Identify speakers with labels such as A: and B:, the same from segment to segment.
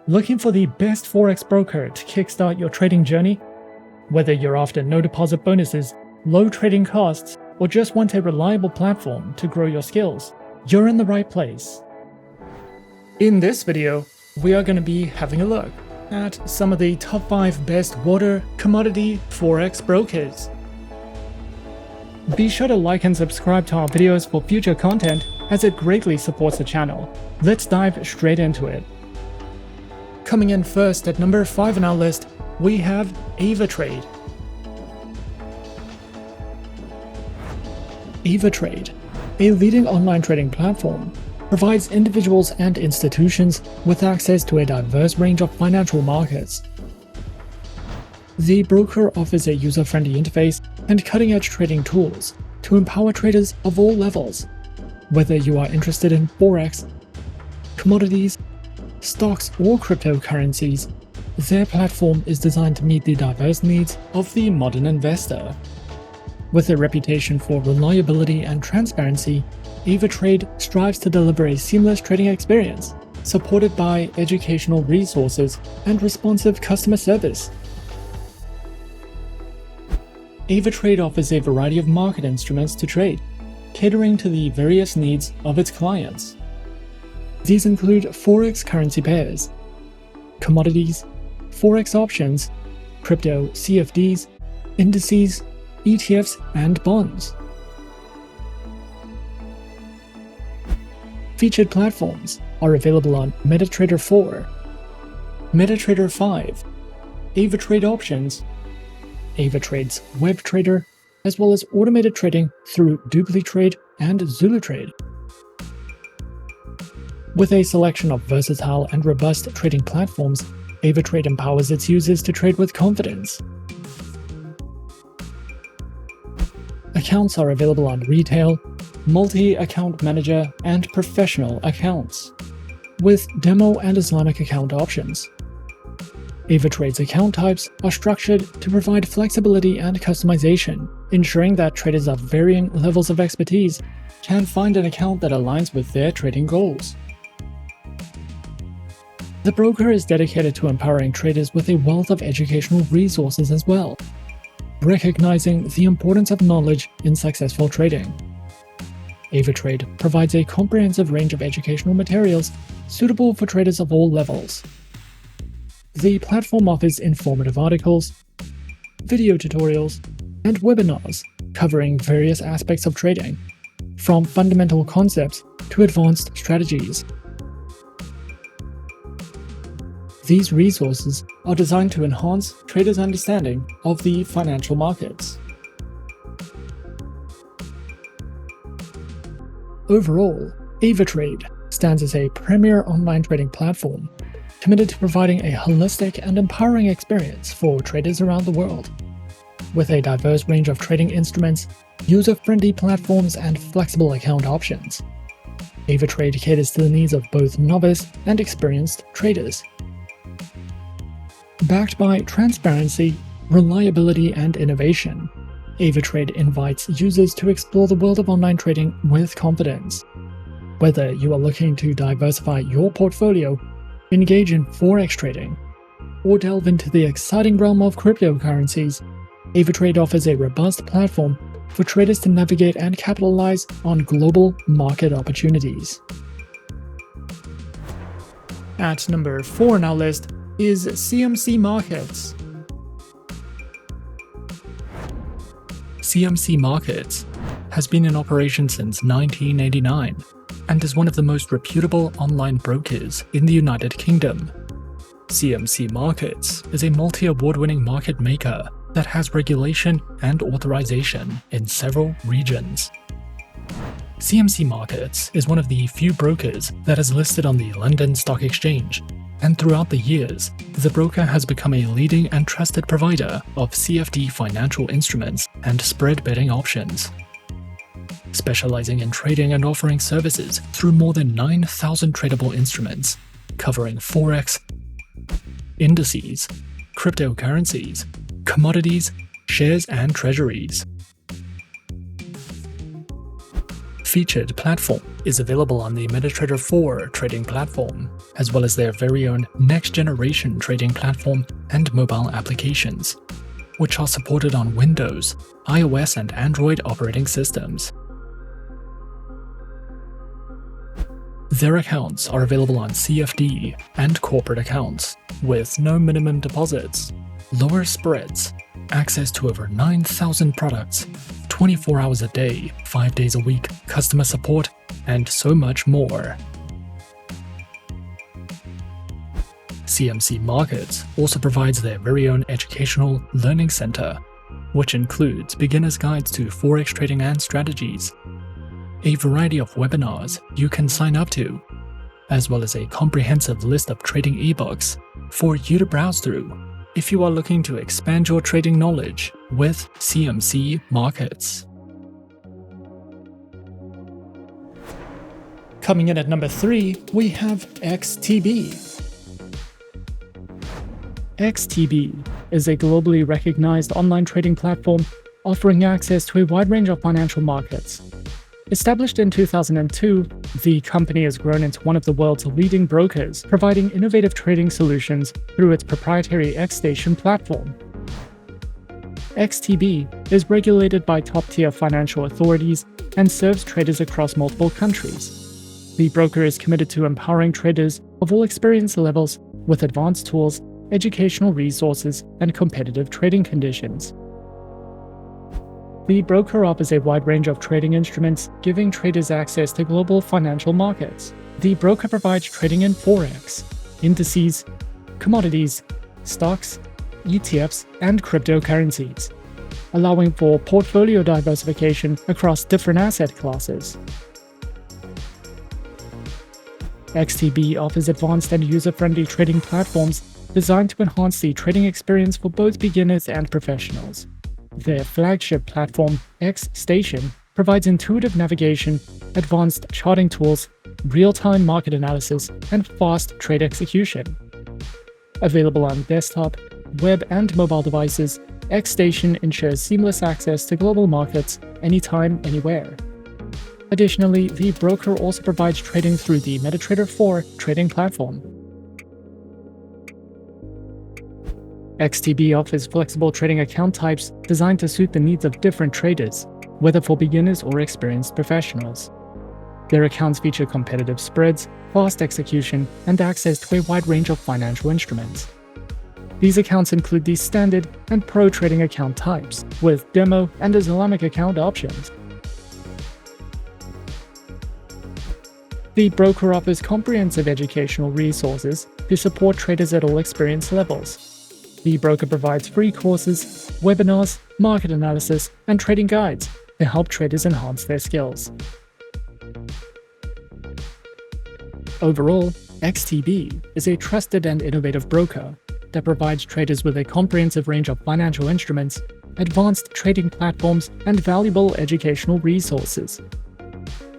A: Looking for the best Forex broker to kickstart your trading journey? Whether you're after no deposit bonuses, low trading costs, or just want a reliable platform to grow your skills, you're in the right place. In this video, we are going to be having a look at some of the top 5 best Water Commodity Forex Brokers. Be sure to like and subscribe to our videos for future content, as it greatly supports the channel. Let's dive straight into it. Coming in first at number 5 on our list, we have Avatrade. Avatrade, a leading online trading platform, provides individuals and institutions with access to a diverse range of financial markets. The broker offers a user-friendly interface and cutting-edge trading tools to empower traders of all levels. Whether you are interested in Forex, commodities, stocks, or cryptocurrencies, their platform is designed to meet the diverse needs of the modern investor. With a reputation for reliability and transparency, Avatrade strives to deliver a seamless trading experience, supported by educational resources and responsive customer service. Avatrade offers a variety of market instruments to trade, catering to the various needs of its clients. These include Forex currency pairs, commodities, Forex options, crypto CFDs, indices, ETFs, and bonds. Featured platforms are available on MetaTrader 4, MetaTrader 5, Avatrade Options, Avatrade's Web Trader, as well as automated trading through DupliTrade and ZuluTrade. With a selection of versatile and robust trading platforms, Avatrade empowers its users to trade with confidence. Accounts are available on retail, multi-account manager, and professional accounts, with demo and Islamic account options. Avatrade's account types are structured to provide flexibility and customization, ensuring that traders of varying levels of expertise can find an account that aligns with their trading goals. The broker is dedicated to empowering traders with a wealth of educational resources as well, recognizing the importance of knowledge in successful trading. Avatrade provides a comprehensive range of educational materials suitable for traders of all levels. The platform offers informative articles, video tutorials, and webinars covering various aspects of trading, from fundamental concepts to advanced strategies. These resources are designed to enhance traders' understanding of the financial markets. Overall, Avatrade stands as a premier online trading platform, committed to providing a holistic and empowering experience for traders around the world. With a diverse range of trading instruments, user-friendly platforms, and flexible account options, Avatrade caters to the needs of both novice and experienced traders. Backed by transparency, reliability, and innovation, Avatrade invites users to explore the world of online trading with confidence. Whether you are looking to diversify your portfolio, engage in Forex trading, or delve into the exciting realm of cryptocurrencies, Avatrade offers a robust platform for traders to navigate and capitalize on global market opportunities. At number 4 on our list is CMC Markets. CMC Markets has been in operation since 1989 and is one of the most reputable online brokers in the United Kingdom. CMC Markets is a multi-award-winning market maker that has regulation and authorization in several regions. CMC Markets is one of the few brokers that is listed on the London Stock Exchange, and throughout the years, the broker has become a leading and trusted provider of CFD financial instruments and spread betting options. Specializing in trading and offering services through more than 9,000 tradable instruments, covering Forex, indices, cryptocurrencies, commodities, shares, and treasuries. Featured platform is available on the MetaTrader 4 trading platform, as well as their very own next-generation trading platform and mobile applications, which are supported on Windows, iOS, and Android operating systems. Their accounts are available on CFD and corporate accounts, with no minimum deposits, lower spreads, access to over 9,000 products, 24 hours a day, 5 days a week, customer support, and so much more. CMC Markets also provides their very own educational learning center, which includes beginner's guides to forex trading and strategies, a variety of webinars you can sign up to, as well as a comprehensive list of trading ebooks for you to browse through if you are looking to expand your trading knowledge with CMC Markets. Coming in at number 3, we have XTB. XTB is a globally recognized online trading platform offering access to a wide range of financial markets. Established in 2002, the company has grown into one of the world's leading brokers, providing innovative trading solutions through its proprietary XStation platform. XTB is regulated by top-tier financial authorities and serves traders across multiple countries. The broker is committed to empowering traders of all experience levels with advanced tools, educational resources, and competitive trading conditions. The broker offers a wide range of trading instruments, giving traders access to global financial markets. The broker provides trading in forex, indices, commodities, stocks, ETFs, and cryptocurrencies, allowing for portfolio diversification across different asset classes. XTB offers advanced and user-friendly trading platforms designed to enhance the trading experience for both beginners and professionals. Their flagship platform, XStation, provides intuitive navigation, advanced charting tools, real-time market analysis, and fast trade execution. Available on desktop, web, and mobile devices, XStation ensures seamless access to global markets anytime, anywhere. Additionally, the broker also provides trading through the MetaTrader 4 trading platform. XTB offers flexible trading account types designed to suit the needs of different traders, whether for beginners or experienced professionals. Their accounts feature competitive spreads, fast execution, and access to a wide range of financial instruments. These accounts include the standard and pro trading account types, with demo and Islamic account options. The broker offers comprehensive educational resources to support traders at all experience levels. The broker provides free courses, webinars, market analysis, and trading guides to help traders enhance their skills. Overall, XTB is a trusted and innovative broker that provides traders with a comprehensive range of financial instruments, advanced trading platforms, and valuable educational resources.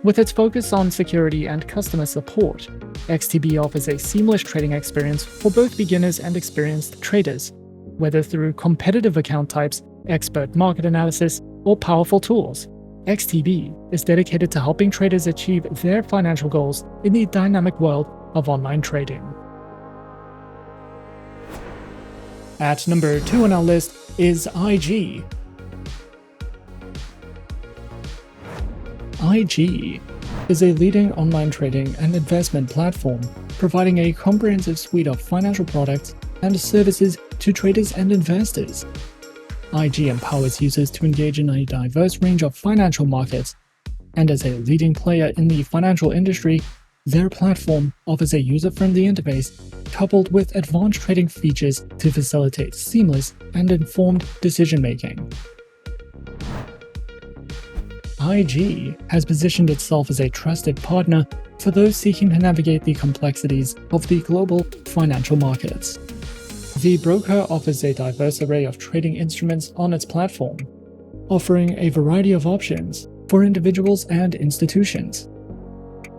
A: With its focus on security and customer support, XTB offers a seamless trading experience for both beginners and experienced traders, whether through competitive account types, expert market analysis, or powerful tools. XTB is dedicated to helping traders achieve their financial goals in the dynamic world of online trading. At number 2 on our list is IG. IG is a leading online trading and investment platform, providing a comprehensive suite of financial products and services to traders and investors. IG empowers users to engage in a diverse range of financial markets, and as a leading player in the financial industry, their platform offers a user-friendly interface coupled with advanced trading features to facilitate seamless and informed decision-making. IG has positioned itself as a trusted partner for those seeking to navigate the complexities of the global financial markets. The broker offers a diverse array of trading instruments on its platform, offering a variety of options for individuals and institutions.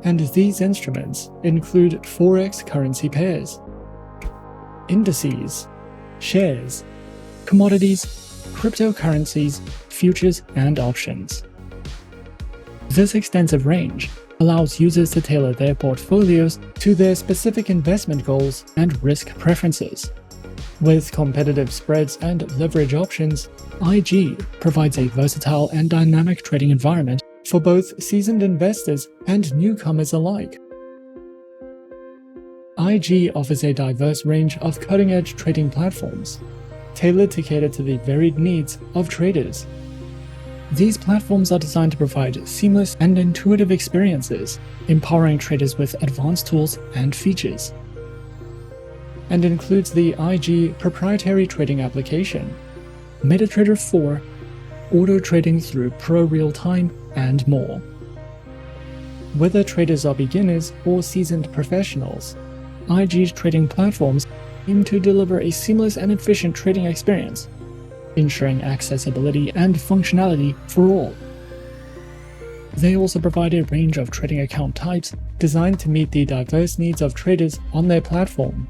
A: And these instruments include forex currency pairs, indices, shares, commodities, cryptocurrencies, futures, and options. This extensive range allows users to tailor their portfolios to their specific investment goals and risk preferences. With competitive spreads and leverage options, IG provides a versatile and dynamic trading environment for both seasoned investors and newcomers alike. IG offers a diverse range of cutting-edge trading platforms, tailored to cater to the varied needs of traders. These platforms are designed to provide seamless and intuitive experiences, empowering traders with advanced tools and features, and includes the IG proprietary trading application, MetaTrader 4, auto trading through Pro Real-Time, and more. Whether traders are beginners or seasoned professionals, IG's trading platforms aim to deliver a seamless and efficient trading experience, ensuring accessibility and functionality for all. They also provide a range of trading account types designed to meet the diverse needs of traders on their platform.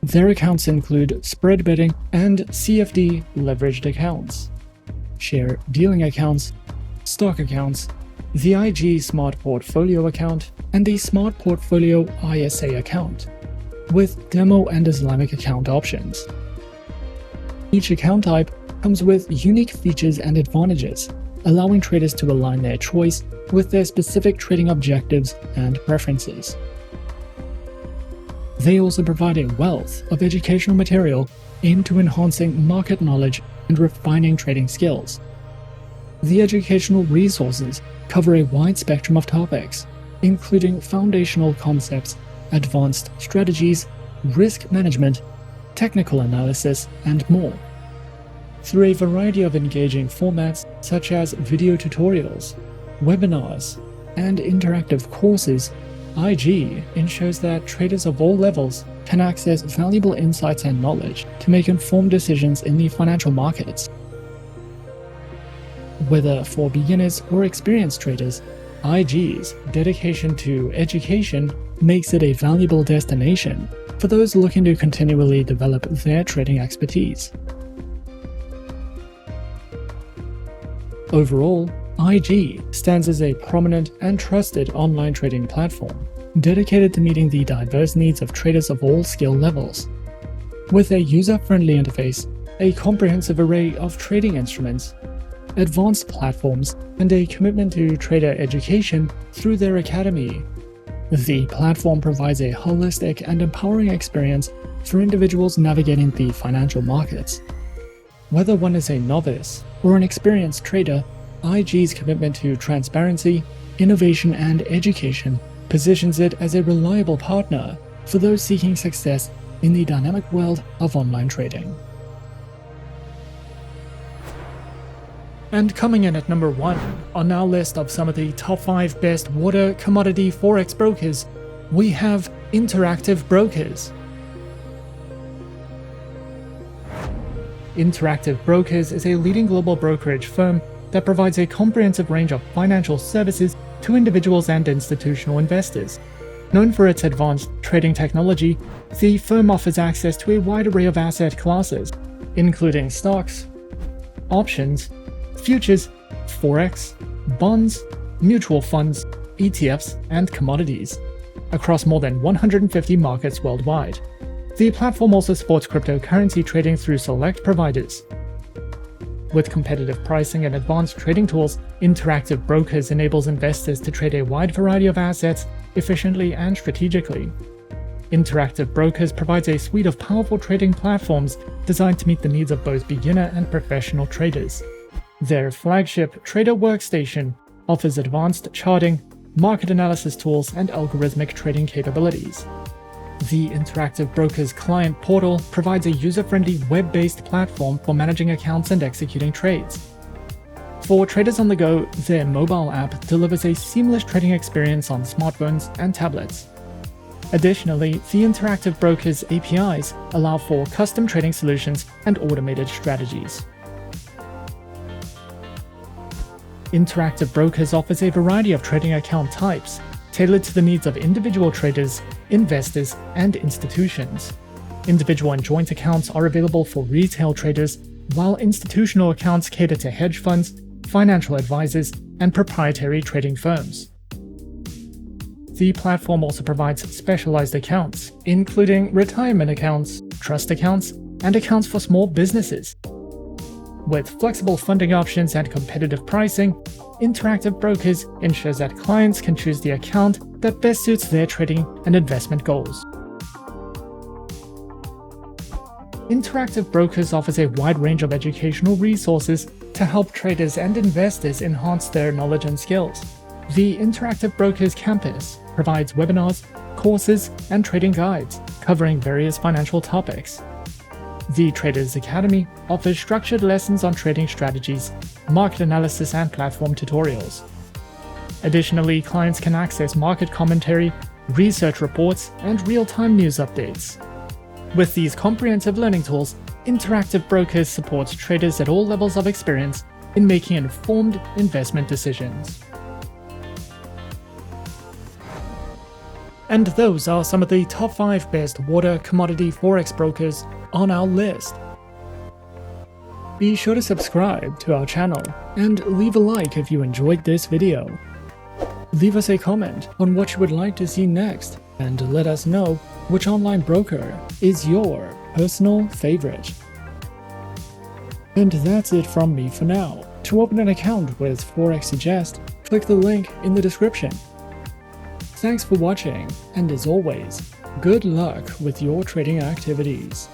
A: Their accounts include spread betting and CFD leveraged accounts, share dealing accounts, stock accounts, the IG Smart Portfolio account, and the Smart Portfolio ISA account, with demo and Islamic account options. Each account type comes with unique features and advantages, allowing traders to align their choice with their specific trading objectives and preferences. They also provide a wealth of educational material aimed to enhancing market knowledge and refining trading skills. The educational resources cover a wide spectrum of topics, including foundational concepts, advanced strategies, risk management, technical analysis, and more. Through a variety of engaging formats such as video tutorials, webinars, and interactive courses, IG ensures that traders of all levels can access valuable insights and knowledge to make informed decisions in the financial markets. Whether for beginners or experienced traders, IG's dedication to education makes it a valuable destination for those looking to continually develop their trading expertise. Overall, IG stands as a prominent and trusted online trading platform dedicated to meeting the diverse needs of traders of all skill levels. With a user-friendly interface, a comprehensive array of trading instruments, advanced platforms, and a commitment to trader education through their academy, the platform provides a holistic and empowering experience for individuals navigating the financial markets. Whether one is a novice or an experienced trader, IG's commitment to transparency, innovation, and education positions it as a reliable partner for those seeking success in the dynamic world of online trading. And coming in at number 1 on our list of some of the top 5 best water commodity forex brokers, we have Interactive Brokers. Interactive Brokers is a leading global brokerage firm that provides a comprehensive range of financial services to individuals and institutional investors. Known for its advanced trading technology, the firm offers access to a wide array of asset classes, including stocks, options, futures, forex, bonds, mutual funds, ETFs, and commodities, across more than 150 markets worldwide. The platform also supports cryptocurrency trading through select providers. With competitive pricing and advanced trading tools, Interactive Brokers enables investors to trade a wide variety of assets efficiently and strategically. Interactive Brokers provides a suite of powerful trading platforms designed to meet the needs of both beginner and professional traders. Their flagship Trader Workstation offers advanced charting, market analysis tools, and algorithmic trading capabilities. The Interactive Brokers client portal provides a user-friendly web-based platform for managing accounts and executing trades. For traders on the go, their mobile app delivers a seamless trading experience on smartphones and tablets. Additionally, the Interactive Brokers APIs allow for custom trading solutions and automated strategies. Interactive Brokers offers a variety of trading account types, tailored to the needs of individual traders, investors, and institutions. Individual and joint accounts are available for retail traders, while institutional accounts cater to hedge funds, financial advisors, and proprietary trading firms. The platform also provides specialized accounts, including retirement accounts, trust accounts, and accounts for small businesses. With flexible funding options and competitive pricing, Interactive Brokers ensures that clients can choose the account that best suits their trading and investment goals. Interactive Brokers offers a wide range of educational resources to help traders and investors enhance their knowledge and skills. The Interactive Brokers campus provides webinars, courses, and trading guides covering various financial topics. The Traders Academy offers structured lessons on trading strategies, market analysis, and platform tutorials. Additionally, clients can access market commentary, research reports, and real-time news updates. With these comprehensive learning tools, Interactive Brokers supports traders at all levels of experience in making informed investment decisions. And those are some of the top 5 best water commodity forex brokers on our list. Be sure to subscribe to our channel and leave a like if you enjoyed this video. Leave us a comment on what you would like to see next and let us know which online broker is your personal favorite. And that's it from me for now. To open an account with Forexsuggest, click the link in the description. Thanks for watching, and as always, good luck with your trading activities.